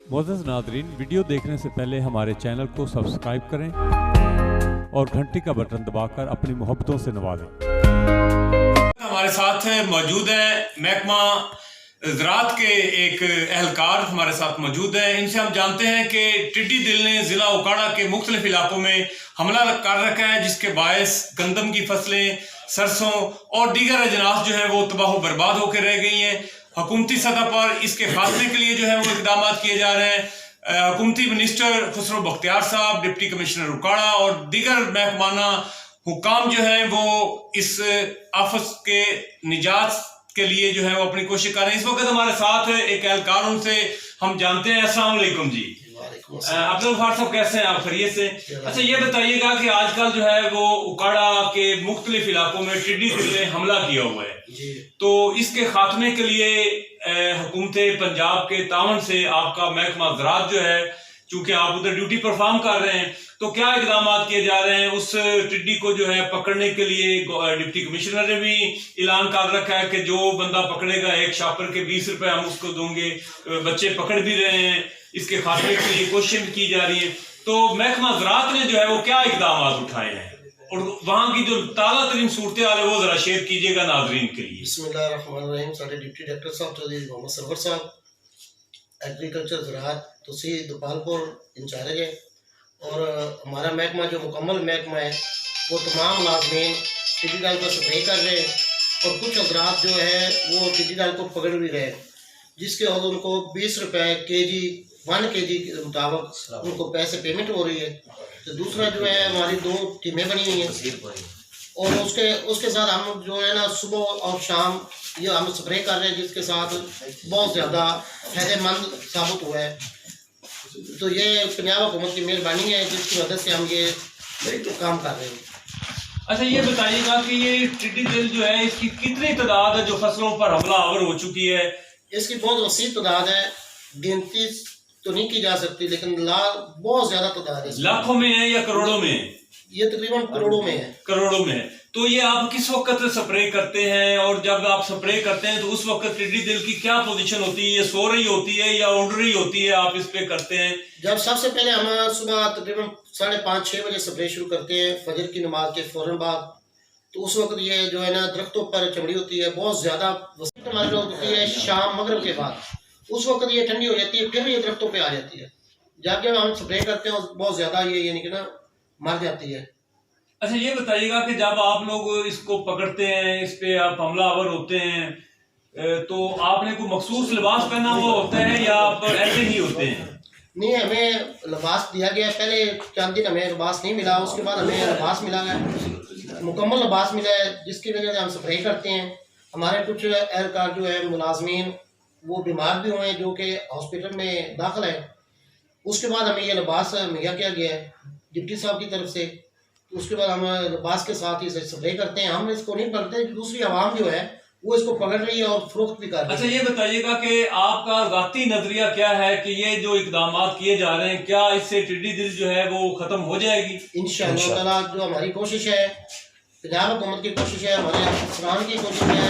मोअज़्ज़ज़ नाज़रीन, वीडियो देखने से पहले हमारे चैनल को सब्सक्राइब करें और घंटी का बटन दबाकर अपनी मोहब्बतों से नवाजें। हमारे साथ मौजूद है महकमा ज़राअत के एक एहलकार हमारे साथ मौजूद है। इनसे हम जानते हैं कि टिड्डी दिल ने ज़िला ओकाड़ा के मुख्तलिफ इलाकों में हमला कर रखा है, जिसके बायस गंदम की फसलें, सरसों और दीगर अजनास जो है वो तबाह बर्बाद होकर रह गई हैं। हुकूमती सतह पर इसके खात्मे के लिए जो है वो इकदाम किए जा रहे हैं। हुकूमती मिनिस्टर खुसरो बख्तियार साहब, डिप्टी कमिश्नर ओकाड़ा और दीगर महकमाना हुकाम जो है वो इस आफत के निजात के लिए जो है वो अपनी कोशिश कर रहे हैं। इस वक्त हमारे साथ एक एहलकार, उनसे हम जानते हैं। अस्सलाम वालेकुम जी। अब्दुल गफ्फार साहब, कैसे हैं आप? खैरियत से? अच्छा, ये बताइएगा कि आजकल जो है वो ओकाड़ा के मुख्तलिफ इलाकों में टिड्डी दिल ने हमला किया हुआ है, तो इसके खात्मे के लिए हुकूमत पंजाब के तावन से आपका महकमा ज़राअत जो है, चूंकि आप उधर ड्यूटी परफॉर्म कर रहे हैं, तो क्या इकदाम किए जा रहे हैं उस टिड्डी को जो है पकड़ने के लिए? डिप्टी कमिश्नर ने भी ऐलान कर रखा है कि जो बंदा पकड़ेगा एक शापर के 20 रुपए हम उसको देंगे। बच्चे पकड़ भी रहे हैं, इसके खात्मे के लिए कोशिश भी की जा रही है। तो महकमा ज़राअत ने जो है वो क्या इकदाम उठाए हैं और वहाँ की जो ताज़ा तरीन सूरत हाल है वो जरा शेयर कीजिएगा नाज़रीन के लिए। बिस्मिल्लाहिर्रहमानिर्रहीम। सारे डिप्टी डायरेक्टर साहब चौधरी मोहम्मद सरवर साहब, एग्रीकल्चर ज़राअत तहसील दुपालपुर इंचार्ज है, और हमारा महकमा जो मुकम्मल महकमा है वो तमाम मुलाज़मीन टिड्डी दल पर सफाई कर रहे हैं, और कुछ हज़रात जो है वो टिड्डी दल को पकड़ भी रहे हैं, जिसके बाद उनको 20 रुपए केजी 1 केजी के मुताबिक उनको पैसे पेमेंट हो रही है। तो दूसरा जो है हमारी 2 टीमें बनी हुई हैं, और उसके साथ हम जो है ना सुबह और शाम ये हम स्प्रे कर रहे हैं, जिसके साथ बहुत ज़्यादा फ़ायदेमंद साबित हुआ है। तो ये पंजाब हुकूमत की मेहरबानी है, जिसकी वजह से हम ये काम कर रहे हैं। अच्छा, ये बताइएगा कि ये टिड्डी दिल जो है इसकी कितनी तादाद है जो फसलों पर हमलावर हो चुकी है? इसकी बहुत वसी तादाद है, गिनती तो नहीं की जा सकती, लेकिन बहुत ज्यादा तादाद है। लाखों में है या करोड़ों में? ये तकरीबन करोड़ों में है। करोड़ों में है। तो ये आप किस वक्त स्प्रे करते हैं, और जब आप स्प्रे करते हैं तो उस वक्त टिड्डी दिल की क्या पोजीशन होती है? ये सो रही होती है या उड़ रही होती है? आप इस पे करते हैं जब सबसे पहले हम सुबह तकरीबन 5:30-6 बजे स्प्रे शुरू करते हैं, फजर की नमाज के फौरन बाद। तो उस वक्त ये जो है ना दरख्तों पर चमड़ी होती है, बहुत ज्यादा होती है। शाम मगरिब के बाद उस वक्त ये ठंडी हो जाती है, फिर ये दरख्तों पे आ जाती है। जब हम स्प्रे करते हैं बहुत ज्यादा ये यानी कि ना मर जाती है। अच्छा, ये बताइएगा कि जब आप लोग इसको पकड़ते हैं, इस पे आप हमलावर होते हैं, तो आपने कोई मखसूस लिबास पहना हुआ होता है या आप ऐसे ही होते हैं? नहीं, हमें लिबास दिया गया। पहले चंद दिन हमें लिबास नहीं मिला, उसके बाद हमें लिबास मिला है, मुकम्मल लिबास मिला है, जिसकी वजह से हम स्प्रे करते हैं। हमारे कुछ एहलकार जो है मुलाजमीन वो बीमार भी हुए हैं, जो कि हॉस्पिटल में दाखिल है। उसके बाद हमें यह लिबास मुहैया किया गया है डिप्टी साहब की तरफ से। तो उसके बाद हम लिबास के साथ ही स्प्रे करते हैं। हम इसको नहीं पकड़ते, दूसरी आवाम जो है वो इसको पकड़ रही है और फरोख्त भी कर रही है। अच्छा, ये बताइएगा कि आपका ज़ाती नजरिया क्या है कि ये जो इकदाम किए जा रहे हैं, क्या इससे टिड्डी दिल जो है वो खत्म हो जाएगी? इंशाअल्लाह ताला जो हमारी कोशिश है, पंजाब हुकूमत की कोशिश है, हमारे अफसरान की कोशिश है,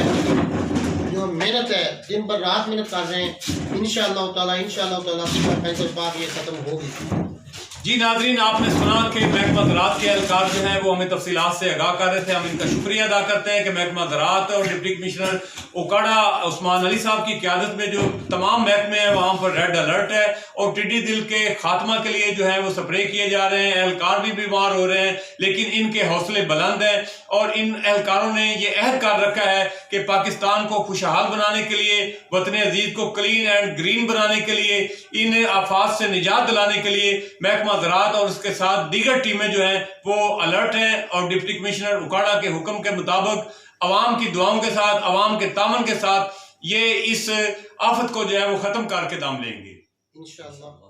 जो मेहनत है, दिन भर रात मेहनत कर रहे हैं, इंशाअल्लाह ताला ये खत्म होगी। जी नाज़रीन, आपने सुना कि महकमा ज़राअत के एहलकार जो हैं वो हमें तफसीलात से आगाह कर रहे थे। हम इनका शुक्रिया अदा करते हैं कि महकमा ज़राअत और डिप्टी कमिश्नर ओकाड़ा उस्मान अली साहब की क़यादत में जो तमाम महकमे हैं वहाँ पर रेड अलर्ट है, और टिड्डी दिल के खात्मा के लिए जो है वो स्प्रे किए जा रहे हैं। एहलकार भी बीमार हो रहे हैं, लेकिन इनके हौसले बुलंद हैं, और इन एहलकारों ने ये अहद कर रखा है कि पाकिस्तान को खुशहाल बनाने के लिए, वतन अजीज को क्लीन एंड ग्रीन बनाने के लिए, इन आफात से निजात दिलाने के लिए महकमा ज़राअत और उसके साथ दीगर टीमें जो हैं वो अलर्ट हैं, और डिप्टी कमिश्नर ओकाड़ा के हुक्म के मुताबिक अवाम की दुआओं के साथ, अवाम के तामन के साथ ये इस आफत को जो है वो खत्म करके दाम लेंगे इंशाअल्लाह।